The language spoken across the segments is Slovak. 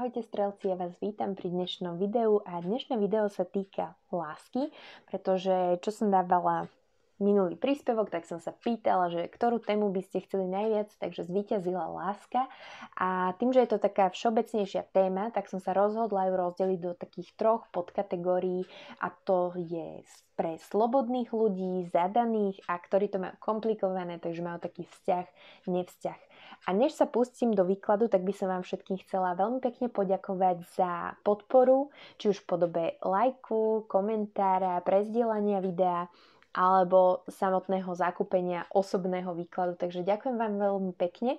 Ahojte strelci, ja vás vítam pri dnešnom videu a dnešné video sa týka lásky, pretože čo som dávala minulý príspevok, tak som sa pýtala, že ktorú tému by ste chceli najviac, takže zvíťazila láska a tým, že je to taká všeobecnejšia téma, tak som sa rozhodla ju rozdeliť do takých troch podkategórií a to je pre slobodných ľudí, zadaných a ktorí to majú komplikované, takže majú taký vzťah, nevzťah. A než sa pustím do výkladu, tak by som vám všetkým chcela veľmi pekne poďakovať za podporu, či už v podobe lajku, komentára, prezdielania videa, alebo samotného zakúpenia osobného výkladu. Takže ďakujem vám veľmi pekne,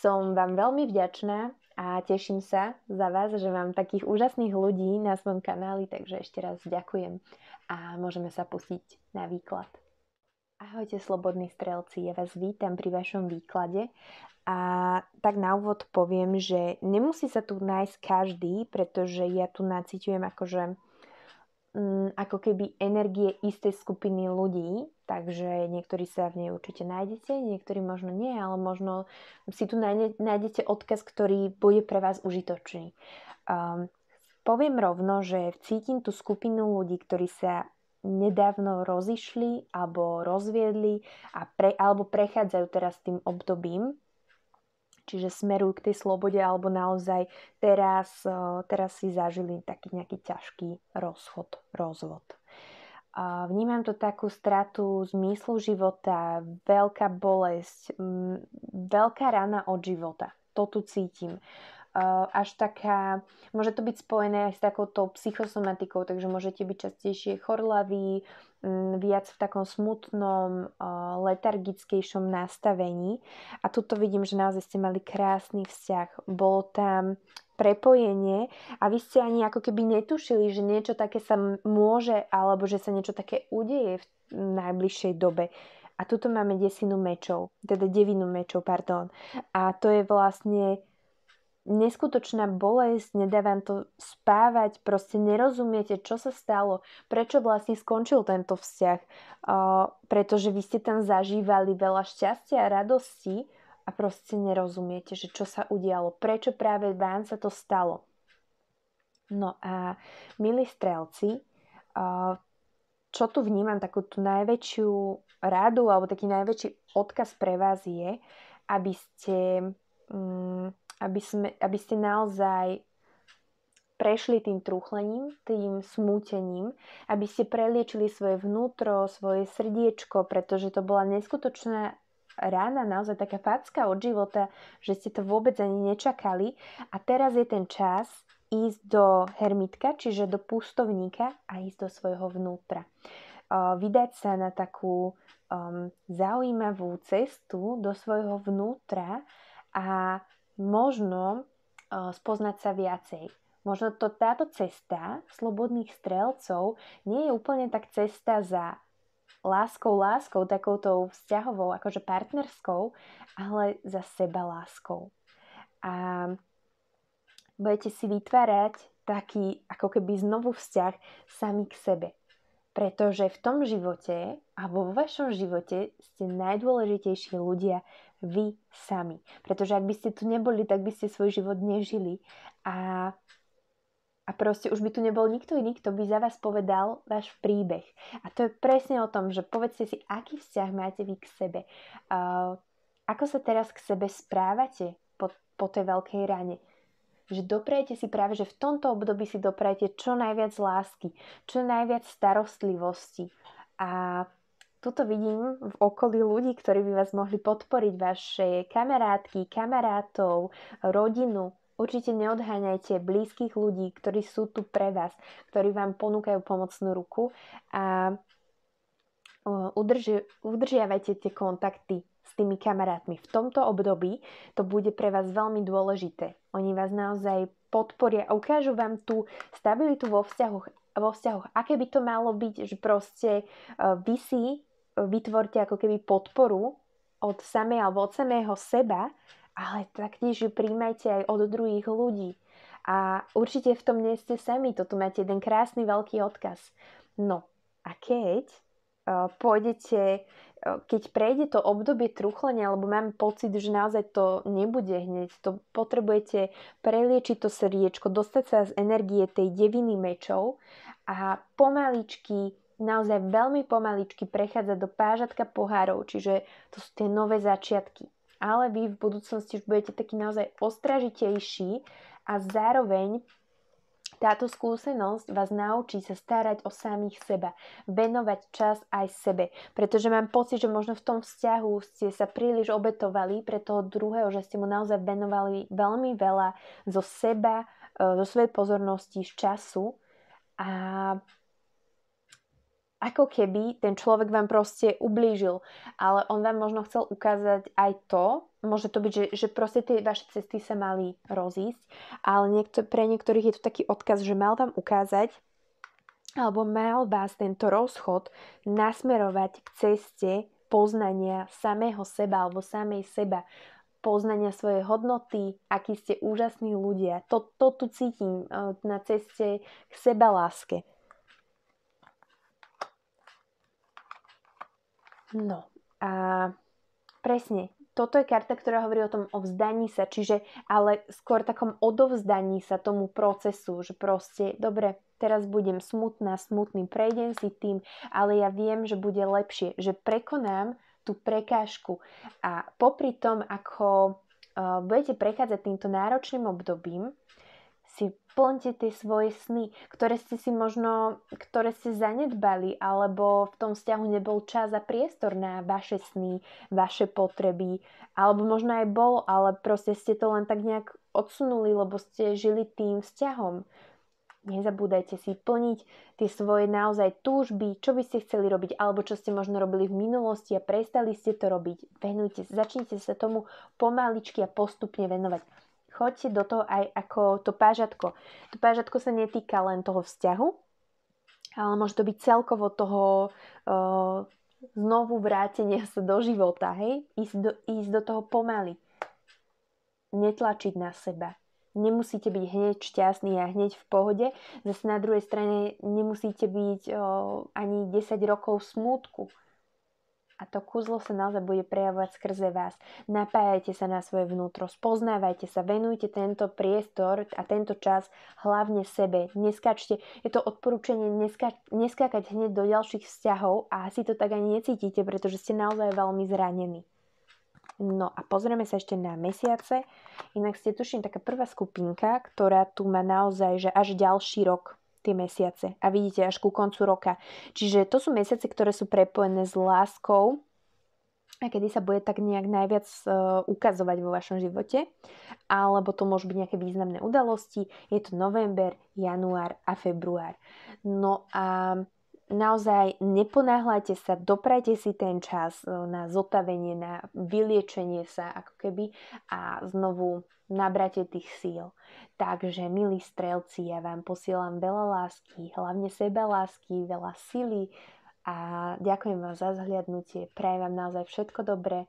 som vám veľmi vďačná a teším sa za vás, že mám takých úžasných ľudí na svojom kanáli, takže ešte raz ďakujem a môžeme sa pustiť na výklad. Ahojte slobodní strelci, ja vás vítam pri vašom výklade a tak na úvod poviem, že nemusí sa tu nájsť každý, pretože ja tu naciťujem ako keby energie istej skupiny ľudí, takže niektorí sa v nej určite nájdete, niektorí možno nie, ale možno si tu nájdete odkaz, ktorý bude pre vás užitočný. Poviem rovno, že cítim tú skupinu ľudí, ktorí sa nedávno rozišli alebo rozviedli alebo prechádzajú teraz tým obdobím, čiže smerujú k tej slobode alebo naozaj teraz si zažili taký nejaký ťažký rozvod. Vnímam to takú stratu zmyslu života, veľká bolesť, veľká rana od života. To tu cítim. Až taká, môže to byť spojené aj s takouto psychosomatikou, takže môžete byť častejšie chorlaví, viac v takom smutnom, letargickejšom nastavení. A tuto vidím, že naozaj ste mali krásny vzťah. Bolo tam prepojenie a vy ste ani ako keby netušili, že niečo také sa môže, alebo že sa niečo také udeje v najbližšej dobe. A tuto máme devinu mečov. A to je vlastne neskutočná bolesť, nedá vám to spávať, proste nerozumiete, čo sa stalo, prečo vlastne skončil tento vzťah, pretože vy ste tam zažívali veľa šťastia a radosti a proste nerozumiete, že čo sa udialo, prečo práve vám sa to stalo. No a milí strelci, čo tu vnímam, takú tú najväčšiu radu alebo taký najväčší odkaz pre vás je, aby ste naozaj prešli tým trúchlením, tým smútením, aby ste preliečili svoje vnútro, svoje srdiečko, pretože to bola neskutočná rána, naozaj taká facka od života, že ste to vôbec ani nečakali. A teraz je ten čas ísť do hermitka, čiže do pustovníka a ísť do svojho vnútra. Vydať sa na takú zaujímavú cestu do svojho vnútra a možno spoznať sa viacej. Možno táto cesta slobodných strelcov nie je úplne tak cesta za láskou, takoutou vzťahovou, akože partnerskou, ale za seba láskou. A budete si vytvárať taký ako keby znovu vzťah sami k sebe. Pretože v tom živote alebo vo vašom živote ste najdôležitejší ľudia vy sami. Pretože ak by ste tu neboli, tak by ste svoj život nežili. A proste už by tu nebol nikto iný, kto by za vás povedal váš príbeh. A to je presne o tom, že povedzte si, aký vzťah máte vy k sebe. Ako sa teraz k sebe správate po tej veľkej rane. Že doprajete si práve, že v tomto období si doprajete čo najviac lásky, čo najviac starostlivosti. A tuto vidím v okolí ľudí, ktorí by vás mohli podporiť, vaše kamarátky, kamarátov, rodinu. Určite neodháňajte blízkych ľudí, ktorí sú tu pre vás, ktorí vám ponúkajú pomocnú ruku a udržiavajte tie kontakty s tými kamarátmi. V tomto období to bude pre vás veľmi dôležité. Oni vás naozaj podporia a ukážu vám tú stabilitu vo vzťahoch. Aké by to malo byť, že proste vy si vytvorte ako keby podporu od samého seba, ale taktiež ju príjmajte aj od druhých ľudí. A určite v tom nie ste sami. Toto máte jeden krásny veľký odkaz. No a keď pôjdete keď prejde to obdobie truchlenia, alebo mám pocit, že naozaj to nebude hneď, to potrebujete preliečiť to srdiečko, dostať sa z energie tej deviny mečov a pomaličky, naozaj veľmi pomaličky prechádzať do pážatka pohárov, čiže to sú tie nové začiatky. Ale vy v budúcnosti už budete taký naozaj ostražitejší a zároveň táto skúsenosť vás naučí sa starať o samých seba, venovať čas aj sebe, pretože mám pocit, že možno v tom vzťahu ste sa príliš obetovali pre toho druhého, že ste mu naozaj venovali veľmi veľa zo seba, zo svojej pozornosti, z času a ako keby ten človek vám proste ublížil, ale on vám možno chcel ukázať aj to, môže to byť, že proste tie vaše cesty sa mali rozísť, ale pre niektorých je to taký odkaz, že mal vám ukázať, alebo mal vás tento rozchod nasmerovať k ceste poznania samého seba alebo samej seba, poznania svojej hodnoty, akí ste úžasní ľudia. To tu cítim na ceste k sebaláske. No a presne, toto je karta, ktorá hovorí o tom o vzdaní sa, čiže ale skôr takom odovzdaní sa tomu procesu, že proste, dobre, teraz budem smutný, prejdem si tým, ale ja viem, že bude lepšie, že prekonám tú prekážku a popri tom, ako budete prechádzať týmto náročným obdobím, si plňte tie svoje sny, ktoré ste zanedbali, alebo v tom vzťahu nebol čas a priestor na vaše sny, vaše potreby, alebo možno aj bol, ale proste ste to len tak nejak odsunuli, lebo ste žili tým vzťahom. Nezabúdajte si plniť tie svoje naozaj túžby, čo by ste chceli robiť, alebo čo ste možno robili v minulosti a prestali ste to robiť. Začnite sa tomu pomaličky a postupne venovať. Choďte do toho aj ako to pážatko. To pážatko sa netýka len toho vzťahu, ale môže to byť celkovo toho znovu vrátenia sa do života, hej? Ísť do toho pomaly. Netlačiť na seba. Nemusíte byť hneď šťastní a hneď v pohode. Zase na druhej strane nemusíte byť ani 10 rokov v smútku. A to kúzlo sa naozaj bude prejavovať skrze vás. Napájajte sa na svoje vnútro, spoznávajte sa, venujte tento priestor a tento čas hlavne sebe. Neskáčte, je to odporúčanie neskákať hneď do ďalších vzťahov a asi to tak ani necítite, pretože ste naozaj veľmi zranení. No a pozrieme sa ešte na mesiace. Inak ste tuším taká prvá skupinka, ktorá tu má naozaj, že až ďalší rok tie mesiace. A vidíte, až ku koncu roka. Čiže to sú mesiace, ktoré sú prepojené s láskou a kedy sa bude tak nejak najviac ukazovať vo vašom živote. Alebo to môžu byť nejaké významné udalosti. Je to november, január a február. No a naozaj neponáhľajte sa, doprajte si ten čas na zotavenie, na vyliečenie sa ako keby a znovu nabrate tých síl. Takže, milí strelci, ja vám posielam veľa lásky, hlavne sebalásky, veľa sily a ďakujem vám za zhliadnutie. Prajem vám naozaj všetko dobré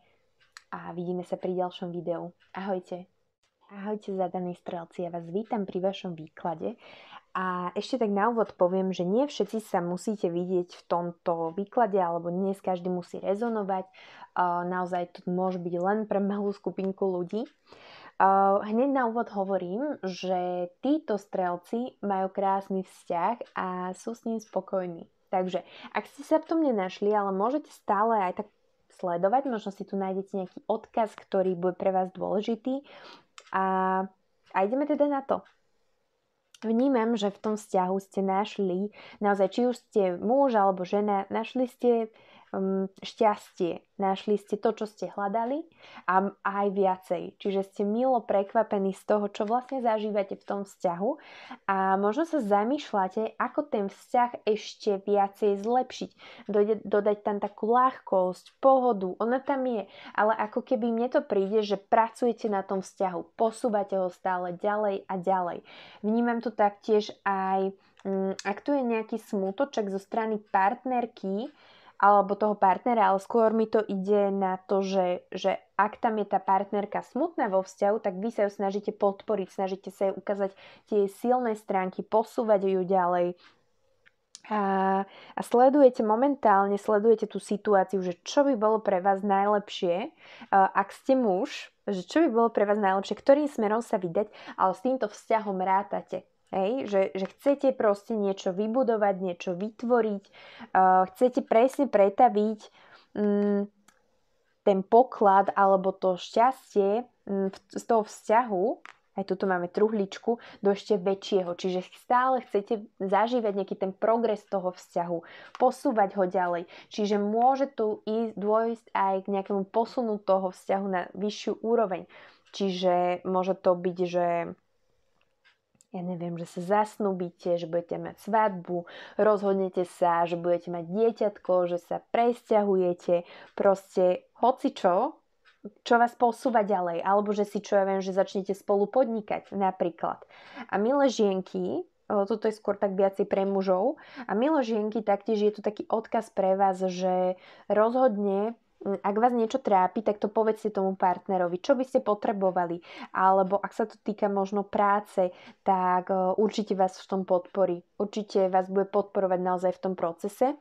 a vidíme sa pri ďalšom videu. Ahojte. Ahojte zadaní strelci, ja vás vítam pri vašom výklade. A ešte tak na úvod poviem, že nie všetci sa musíte vidieť v tomto výklade, alebo dnes každý musí rezonovať. Naozaj to môže byť len pre malú skupinku ľudí. Hneď na úvod hovorím, že títo strelci majú krásny vzťah a sú s ním spokojní. Takže, ak ste sa v tom nenašli, ale môžete stále aj tak sledovať, možno si tu nájdete nejaký odkaz, ktorý bude pre vás dôležitý. A ideme teda na to. Vnímam, že v tom vzťahu ste našli, naozaj či už ste muž alebo žena, našli ste šťastie, našli ste to, čo ste hľadali a aj viacej. Čiže ste milo prekvapení z toho, čo vlastne zažívate v tom vzťahu a možno sa zamýšľate, ako ten vzťah ešte viacej zlepšiť. Dodať tam takú ľahkosť, pohodu, ona tam je, ale ako keby mne to príde, že pracujete na tom vzťahu, posúvate ho stále ďalej a ďalej. Vnímam tu taktiež aj, ak tu je nejaký smútoček zo strany partnerky, alebo toho partnera, ale skôr mi to ide na to, že ak tam je tá partnerka smutná vo vzťahu, tak vy sa ju snažíte podporiť, snažíte sa jej ukázať tie silné stránky, posúvať ju ďalej, a momentálne sledujete tú situáciu, že čo by bolo pre vás najlepšie, ak ste muž, že čo by bolo pre vás najlepšie, ktorým smerom sa vydať, ale s týmto vzťahom rátate. Hej? Že chcete proste niečo vybudovať, niečo vytvoriť, chcete presne pretaviť ten poklad alebo to šťastie z toho vzťahu, aj tuto máme truhličku, do ešte väčšieho. Čiže stále chcete zažívať nejaký ten progres toho vzťahu, posúvať ho ďalej. Čiže môže tu dôjsť aj k nejakému posunu toho vzťahu na vyššiu úroveň. Čiže môže to byť, že ja neviem, že sa zasnúbite, že budete mať svadbu, rozhodnete sa, že budete mať dieťatko, že sa presťahujete, proste hocičo, čo vás posúva ďalej, alebo že si, čo ja viem, že začnete spolu podnikať napríklad. A milé žienky, toto je skôr tak viacej pre mužov, a milé žienky, taktiež je tu taký odkaz pre vás, že rozhodne, ak vás niečo trápi, tak to povedzte tomu partnerovi, čo by ste potrebovali, alebo ak sa to týka možno práce, tak určite vás v tom podporí. Určite vás bude podporovať naozaj v tom procese,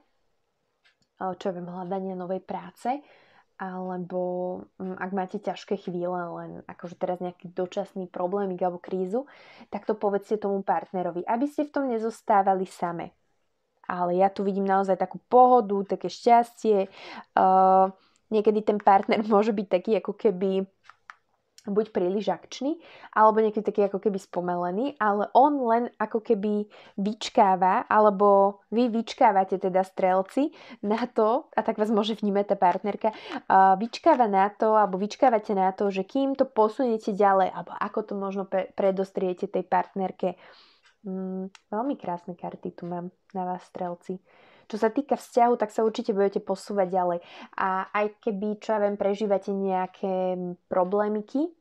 čo viem, hľadanie novej práce, alebo ak máte ťažké chvíle, len akože teraz nejaký dočasný problémik alebo krízu, tak to povedzte tomu partnerovi, aby ste v tom nezostávali same. Ale ja tu vidím naozaj takú pohodu, také šťastie. Niekedy ten partner môže byť taký ako keby buď príliš akčný, alebo niekedy taký ako keby spomalený, ale on len ako keby vyčkáva, alebo vy vyčkávate teda strelci na to, a tak vás môže vnímať tá partnerka, vyčkáva na to, alebo vyčkávate na to, že kým to posuniete ďalej, alebo ako to možno predostriete tej partnerke. Veľmi krásne karty tu mám na vás, strelci. Čo sa týka vzťahu, tak sa určite budete posúvať ďalej. A aj keby, čo ja viem, prežívate nejaké problémiky,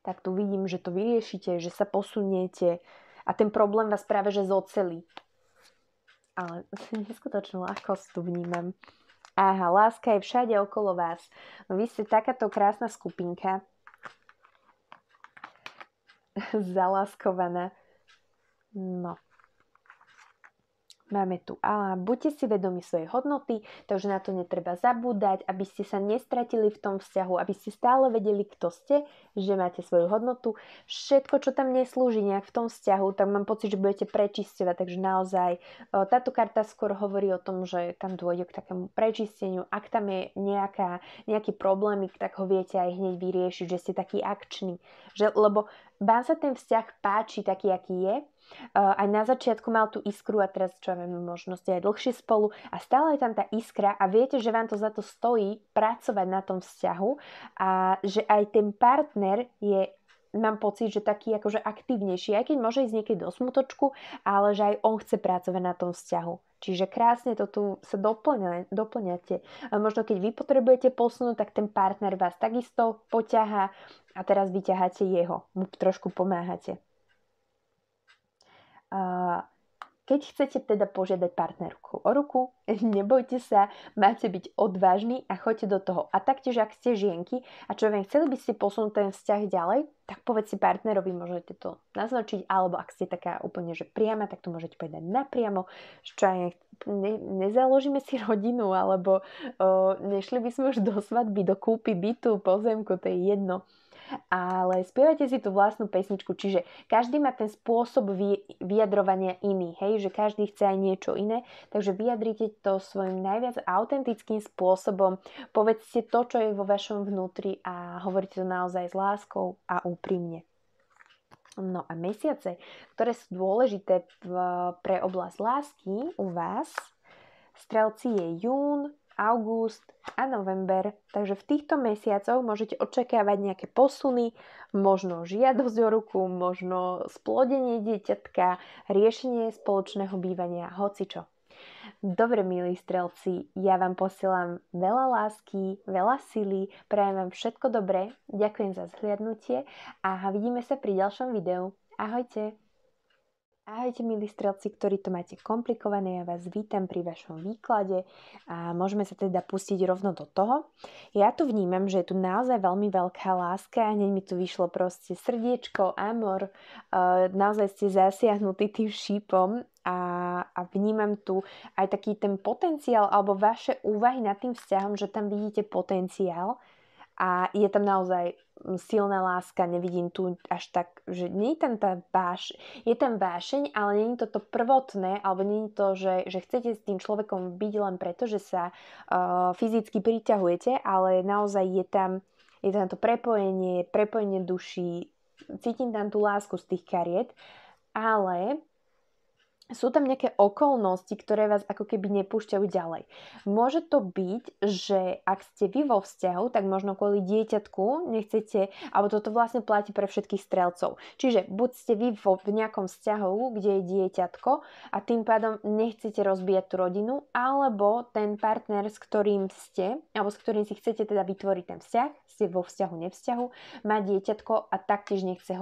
tak tu vidím, že to vyriešite, že sa posuniete a ten problém vás práve že zocelí. Ale neskutočnú ľahkosť tu vnímam. Aha, láska je všade okolo vás. No, vy ste takáto krásna skupinka. Zaláskovaná. No. Máme tu, buďte si vedomi svojej hodnoty, takže na to netreba zabúdať, aby ste sa nestratili v tom vzťahu, aby ste stále vedeli, kto ste, že máte svoju hodnotu. Všetko, čo tam neslúži nejak v tom vzťahu, tak mám pocit, že budete prečisťovať, takže naozaj táto karta skôr hovorí o tom, že tam dôjde k takému prečisteniu. Ak tam je nejaký problémik, tak ho viete aj hneď vyriešiť, že ste taký akčný. Lebo vám sa ten vzťah páči taký, aký je. Aj na začiatku mal tú iskru a teraz, čo viem, možno ste aj dlhšie spolu a stále je tam tá iskra a viete, že vám to za to stojí pracovať na tom vzťahu a že aj ten partner je, mám pocit, že taký akože aktívnejší, aj keď môže ísť niekedy do smutočku, ale že aj on chce pracovať na tom vzťahu. Čiže krásne to tu sa doplňate. Možno keď vy potrebujete posunúť, tak ten partner vás takisto poťahá a teraz vyťaháte jeho, mu trošku pomáhate. Keď chcete teda požiadať partnerku o ruku, nebojte sa, máte byť odvážni a choďte do toho. A taktiež, ak ste žienky a čo viem, chceli by ste posunúť ten vzťah ďalej, tak povedzte partnerovi, môžete to naznačiť, alebo ak ste taká úplne že priama, tak to môžete povedať napriamo, čo aj nezaložíme si rodinu, alebo nešli by sme už do svadby, do kúpy bytu, pozemku, to je jedno. Ale spievajte si tú vlastnú pesničku, čiže každý má ten spôsob vyjadrovania iný, hej, že každý chce aj niečo iné, takže vyjadrite to svojím najviac autentickým spôsobom, povedzte to, čo je vo vašom vnútri a hovoríte to naozaj s láskou a úprimne. No a mesiace, ktoré sú dôležité pre oblasť lásky u vás, strelci, je jún, august a november. Takže v týchto mesiacoch môžete očakávať nejaké posuny, možno žiadosť o ruku, možno splodenie dieťatka, riešenie spoločného bývania, hocičo. Dobre, milí strelci, ja vám posielam veľa lásky, veľa sily, prajem vám všetko dobré, ďakujem za zhliadnutie a vidíme sa pri ďalšom videu. Ahojte! Ahojte milí strelci, ktorí to máte komplikované, ja vás vítam pri vašom výklade a môžeme sa teda pustiť rovno do toho. Ja tu vnímam, že je tu naozaj veľmi veľká láska, hneď mi tu vyšlo proste srdiečko, amor, naozaj ste zasiahnutí tým šípom a vnímam tu aj taký ten potenciál alebo vaše úvahy nad tým vzťahom, že tam vidíte potenciál. A je tam naozaj silná láska, nevidím tu až tak, že nie je tam je tam vášeň, ale nie je to prvotné, alebo nie je to, že chcete s tým človekom byť len preto, že sa fyzicky priťahujete, ale naozaj je tam to prepojenie duší, cítim tam tú lásku z tých kariet, ale sú tam nejaké okolnosti, ktoré vás ako keby nepúšťajú ďalej. Môže to byť, že ak ste vy vo vzťahu, tak možno kvôli dieťatku nechcete, alebo toto vlastne platí pre všetkých strelcov. Čiže buď ste vy v nejakom vzťahu, kde je dieťatko a tým pádom nechcete rozbíjať tú rodinu, alebo ten partner, s ktorým ste, alebo s ktorým si chcete teda vytvoriť ten vzťah, ste vo vzťahu, nevzťahu, má dieťatko a taktiež nechce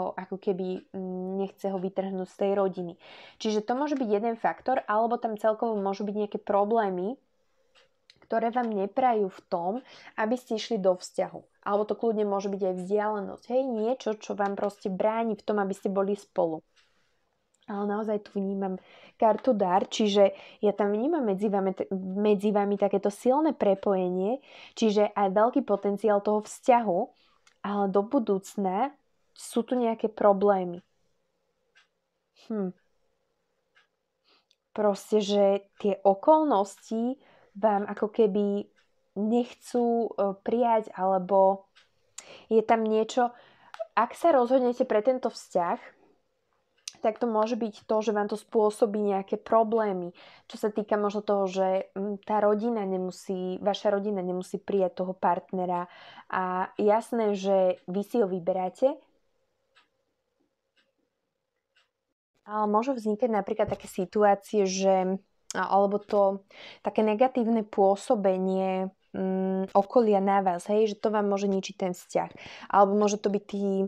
ho vytrhnúť z tej rodiny. Čiže to môže byť jeden faktor, alebo tam celkovo môžu byť nejaké problémy, ktoré vám neprajú v tom, aby ste išli do vzťahu. Alebo to kľudne môže byť aj vzdialenosť. Hej, niečo, čo vám proste bráni v tom, aby ste boli spolu. Ale naozaj tu vnímam kartu dar, čiže ja tam vnímam medzi vami takéto silné prepojenie, čiže aj veľký potenciál toho vzťahu, ale do budúcna sú tu nejaké problémy. Proste, že tie okolnosti vám ako keby nechcú prijať, alebo je tam niečo, ak sa rozhodnete pre tento vzťah, tak to môže byť to, že vám to spôsobí nejaké problémy. Čo sa týka možno toho, že vaša rodina nemusí prijať toho partnera a jasné, že vy si ho vyberáte, ale môžu vznikať napríklad také situácie, alebo to také negatívne pôsobenie okolia na vás, hej, že to vám môže ničiť ten vzťah. Alebo môže to byť tí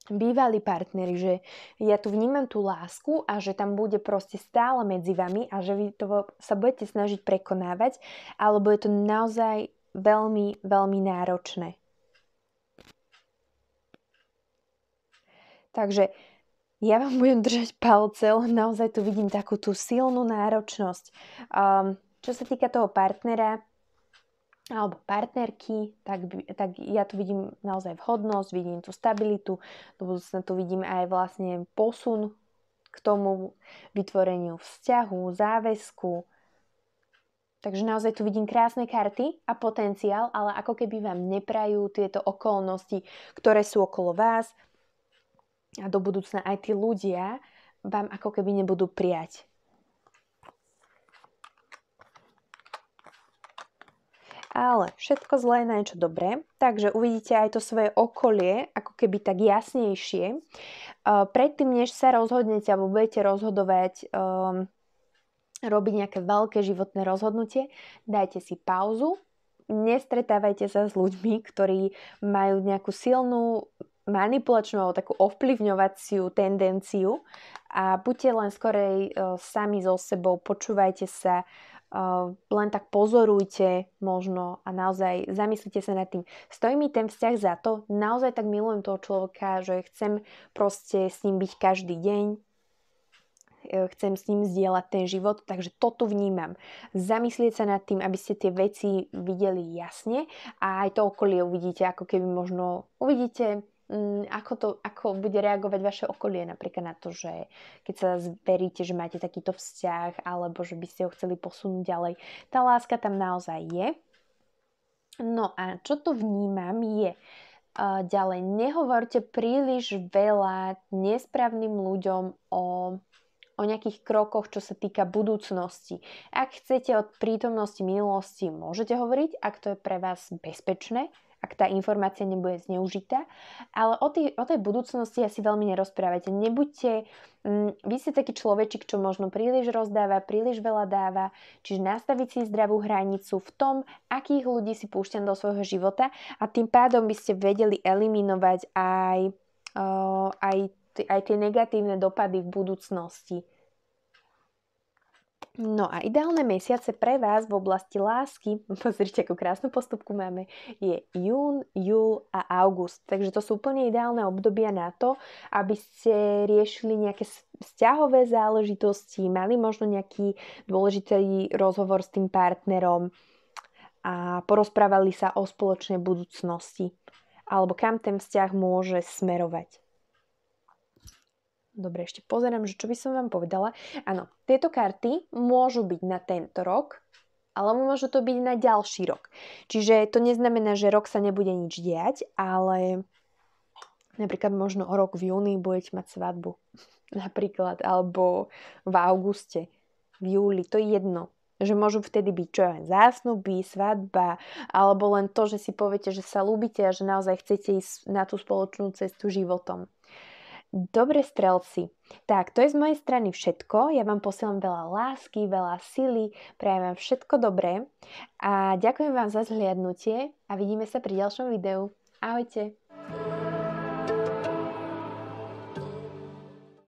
bývalí partneri, že ja tu vnímam tú lásku a že tam bude proste stále medzi vami a že vy to sa budete snažiť prekonávať, alebo je to naozaj veľmi, veľmi náročné. Takže ja vám budem držať palce, len naozaj tu vidím takú tú silnú náročnosť. Čo sa týka toho partnera alebo partnerky, tak ja tu vidím naozaj vhodnosť, vidím tú stabilitu, do budúcna tu vidím aj vlastne posun k tomu vytvoreniu vzťahu, záväzku. Takže naozaj tu vidím krásne karty a potenciál, ale ako keby vám neprajú tieto okolnosti, ktoré sú okolo vás, a do budúcna aj tí ľudia vám ako keby nebudú prijať. Ale všetko zlé je na niečo dobré, takže uvidíte aj to svoje okolie ako keby tak jasnejšie. Predtým, než sa rozhodnete alebo budete rozhodovať, robiť nejaké veľké životné rozhodnutie, dajte si pauzu, nestretávajte sa s ľuďmi, ktorí majú nejakú silnú manipulačnú alebo takú ovplyvňovaciu tendenciu a buďte len skorej sami so sebou, počúvajte sa, len tak pozorujte možno a naozaj zamyslite sa nad tým. Stojí mi ten vzťah za to? Naozaj tak milujem toho človeka, že chcem proste s ním byť každý deň, chcem s ním zdieľať ten život, takže to tu vnímam. Zamyslieť sa nad tým, aby ste tie veci videli jasne a aj to okolie uvidíte, ako keby možno uvidíte, ako bude reagovať vaše okolie napríklad na to, že keď sa zveríte, že máte takýto vzťah alebo že by ste ho chceli posunúť ďalej. Tá láska tam naozaj je. No a čo tu vnímam je ďalej, nehovorte príliš veľa nesprávnym ľuďom o nejakých krokoch, čo sa týka budúcnosti. Ak chcete od prítomnosti minulosti, môžete hovoriť, ak to je pre vás bezpečné, ak tá informácia nebude zneužitá, ale o tej budúcnosti asi veľmi nerozprávajte. Vy ste taký človečik, čo možno príliš rozdáva, príliš veľa dáva, čiže nastaviť si zdravú hranicu v tom, akých ľudí si púšťam do svojho života a tým pádom by ste vedeli eliminovať aj aj tie negatívne dopady v budúcnosti. No a ideálne mesiace pre vás v oblasti lásky, pozrite, akú krásnu postupku máme, je jún, júl a august. Takže to sú úplne ideálne obdobia na to, aby ste riešili nejaké vzťahové záležitosti, mali možno nejaký dôležitý rozhovor s tým partnerom a porozprávali sa o spoločnej budúcnosti alebo kam ten vzťah môže smerovať. Dobre, ešte pozerám, že čo by som vám povedala. Áno, tieto karty môžu byť na tento rok, alebo môžu to byť na ďalší rok. Čiže to neznamená, že rok sa nebude nič diať, ale napríklad možno o rok v júni budete mať svadbu. Napríklad, alebo v auguste, v júli, to je jedno. Že môžu vtedy byť čo aj zásnuby, svadba, alebo len to, že si poviete, že sa ľúbite a že naozaj chcete ísť na tú spoločnú cestu životom. Dobre, strelci. Tak, to je z mojej strany všetko. Ja vám posielam veľa lásky, veľa sily, prajem vám všetko dobré a ďakujem vám za zhliadnutie a vidíme sa pri ďalšom videu. Ahojte.